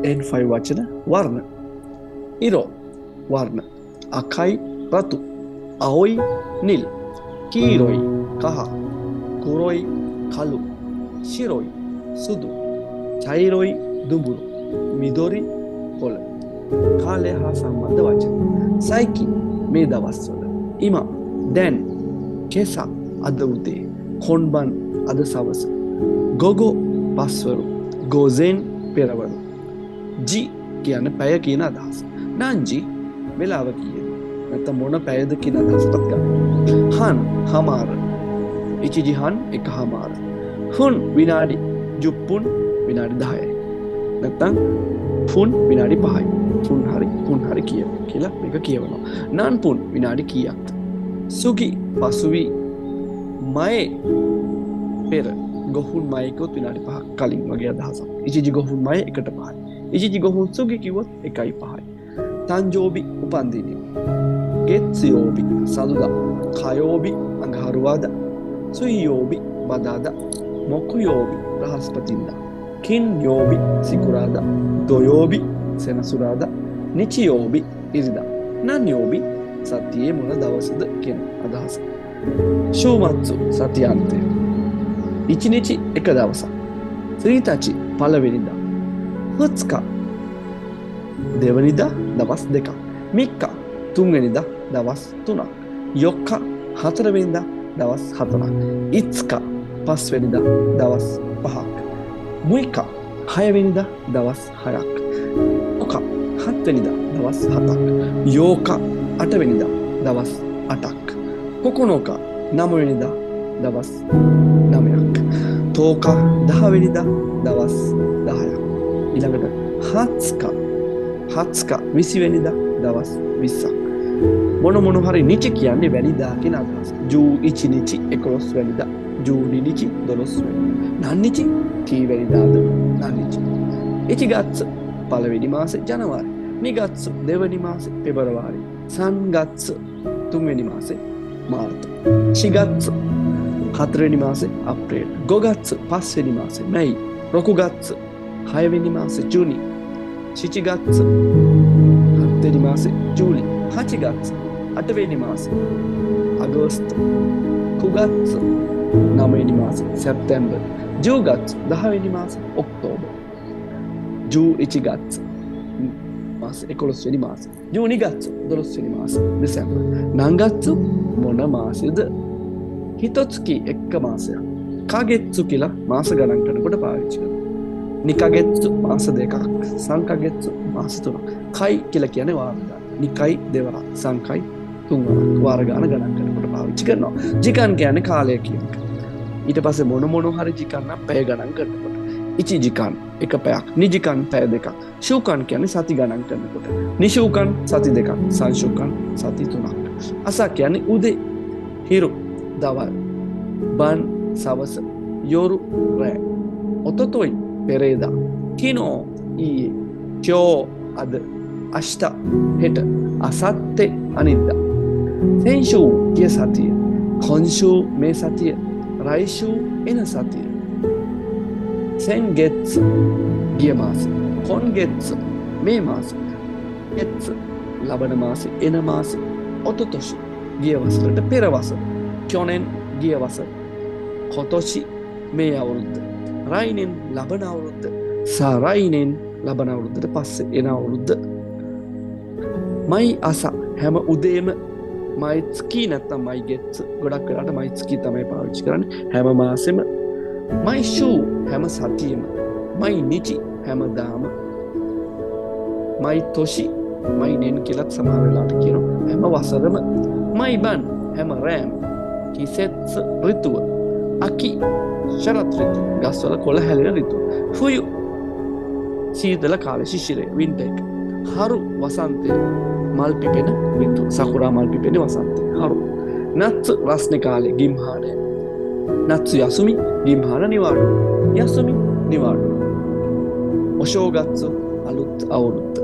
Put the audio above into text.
N5 වචන වර්ණ. ඉරෝ වර්ණ. අකයි රතු. අවොයි නිල්. කීරොයි කහ. කුරොයි කළු. ශිරොයි සුදු. චෛරොයි දුඹුරු. මිදොරි කොළ. කාලය හා සම්බන්ධ වචන. සයිකි මේ දවස්වල. ඉම දැන් කෙසා අද උදේ. කොන්බන් අද සවස. ගොගෝ පස්වරු. ගෝසෙන් පෙරවරු. ජි කියන පැය කියන අදහස. නංජි වෙලාව කියන. නැත්නම් මොන පැයද කියන අදහසත් ගන්න. හන් හමාර. ඉචිජි හන් එක හමාර. හුන් විනාඩි. ජුප්පුන් විනාඩි 10යි. නැත්නම් ෆුන් විනාඩි 5යි. පුන් හරි කියලා මේක කියවනවා. නන් පුන් විනාඩි කීයක්ද? සුගි පසුවි. මයේ පෙර. ගොහුන් මයකොත් විනාඩි 5ක් කලින් වගේ අදහසක්. ඉචිජි ගොහුන් මය 1:5යි. ඉචිජි ගොහුන් සුගි කිව්වොත් 1:5යි. තන්ජෝබි උපන්දිනය. ගෙත්සියෝබි සඳුදා. කයෝබි අඟහරුවාදා. සුයියෝබි බදාදා. මොකුයෝබි බ්‍රහස්පතින්දා. කින් යෝබි සිකුරාදා. දොයෝබි සෙනසුරාදා. නිචියෝබි ඉරිදා. නන් යෝබි සතියේ මොන දවසද කියන අදහස. ශෝමත්සු සතියාන්තය. ඉචිනිචි එක දවසක්. ශ්‍රීතචි පළවෙනිදා. හුත්ස්කා දෙවනිදා දවස් 2ක්. මික්කා තුන්වෙනිදා දවස් 3ක්. යොක්කා හතරවෙනිදා දවස් 4ක්. ඉත්ස්කා පස්වෙනිදා දවස් 5ක්. මුයිකා හයවෙනිදා දවස් 6ක්. ඔකා හත්වෙනිදා දවස් 7ක්. යෝකා අටවෙනිදා දවස් 8ක්. කොකොනෝකා නවවෙනිදා දවස් 9ක්. තෝකා 10 වෙනිදා දවස් 10ක්. ඊළඟට හත්ස්කා 20 වෙනිදා දවස් 20ක්. මොන හරි නිචි කියන්නේ වැනිදා කියන අදහස. ජූ ඉචි නිචි 11 වෙනිදා. ජූනි නිචි 12 වෙනිදා. නන්නිචි කී වෙනිදාද? නන්නිචි. ඉචිගත්ස පළවෙනි මාසේ ජනවාරි. නිගත්සු දෙවැනි මාසේ පෙබරවාරි. සංගත්සු තුන්වෙනි මාසේ මාර්තු. ශිගත්සු හතරවෙනි මාසේ අප්‍රේල්. ගොගත්සු පස්වෙනි මාසේ මැයි. රොකුගත්සු හයවෙනි මාසේ ජූනි. ශිචිගත්සු හත්වෙනි මාසේ ජූලි. හචිගත්සු අටවෙනි මාසේ අගෝස්තු. කුගත්සු නවවෙනි මාසේ සැප්තැම්බර්. ජූගත්සු 10වෙනි මාසේ ඔක්තෝබර්. ජූ ඉචිගත්සු මාසේ 11 වෙනි මාසේ. ජූනිගත්සු 12 වෙනි මාසේ දෙසැම්බර්. නංගත්සු මොන මාසෙද? හිතොත්ස්කි එක්ක මාසයක්. කාගෙත්සු කියලා මාස ගණන් කරනකොට පාවිච්චි කරනවා. නිකගෙත්සු මාස 2ක්. සංකගෙත්සු මාස 3ක්. කයි කියලා කියන්නේ වාර ගණන. නිකයි දෙවරක්. සංකයි තුන්වරක්. වාර ගණන ගණන් කරනකොට පාවිච්චි කරනවා. ජිකන් කියන්නේ කාලය කියන එක. ඊට පස්සේ මොන හරි ජිකන් නම් පැය ගණන් කරනකොට. ඉචි ජිකන් එක පැයක්. නිජිකන් පැය 2ක්. ශූකන් කියන්නේ සති ගණන් කරනකොට. නිශූකන් සති 2ක්. සංශූකන් සති 3ක්. අසා කියන්නේ උදේ, හිරු, දවල්, බන් සවස, යොරු රෑ. ඔතොතොයි පෙරේදා. කිනෝ ඊයේ. චෝ අද. අෂ්ට හෙට. අසත්තේ අනිද්දා. සෙන්ෂූ ගිය සතිය. කොන්ෂූ මේ සතිය. රයිෂූ එන සතිය. සෙන්ගෙත්ස ගිය මාස. කොන්ගෙත්ස මේ මාස. ගෙත්ස ලබන මාස එන මාස. ඔතොතොෂි ගිය වසරට පෙර වසර. ක්‍යොනෙන් ගිය වසර. කොතොෂි මේ අවුරුද්ද. රයිනෙන් ලබන අවුරුද්ද. සරයිනෙන් ලබන අවුරුද්දට පස්සේ එන අවුරුද්ද. මයි අස හැම උදේම. මයිත්ස්කි නැත්තම් මයි ගෙත්ස. ගොඩක් වෙලාට මයිත්ස්කි තමයි පාවිච්චි කරන්නේ හැම මාසෙම. මයි ෂූ හැම සතියෙම. මයි නිචි හැමදාම. මයි තොෂි මයි නෙන් කියලත් සමහර වෙලාවට කියනවා හැම වසරම. මයි බන් හැම රෑම. කිසෙත්ස ඍතුව. අකි ශරත් ඍතු ගස්වල කොළ හැලෙන ඍතුව. ෆුයු සීතල කාලේ ශිශිරය වින්ටර් එක. හරු වසන්තය මල් පිපෙන ඍතුව. සකුරා මල් පිපෙන වසන්තය හරු. නත්සු රස්නේ කාලේ ගිම්හානය. නත්සු යසුමි ගිම්හාන නිවාඩු. යසුමි නිවාඩු. ඔෂෝගත්සු අලුත් අවුරුද්ද.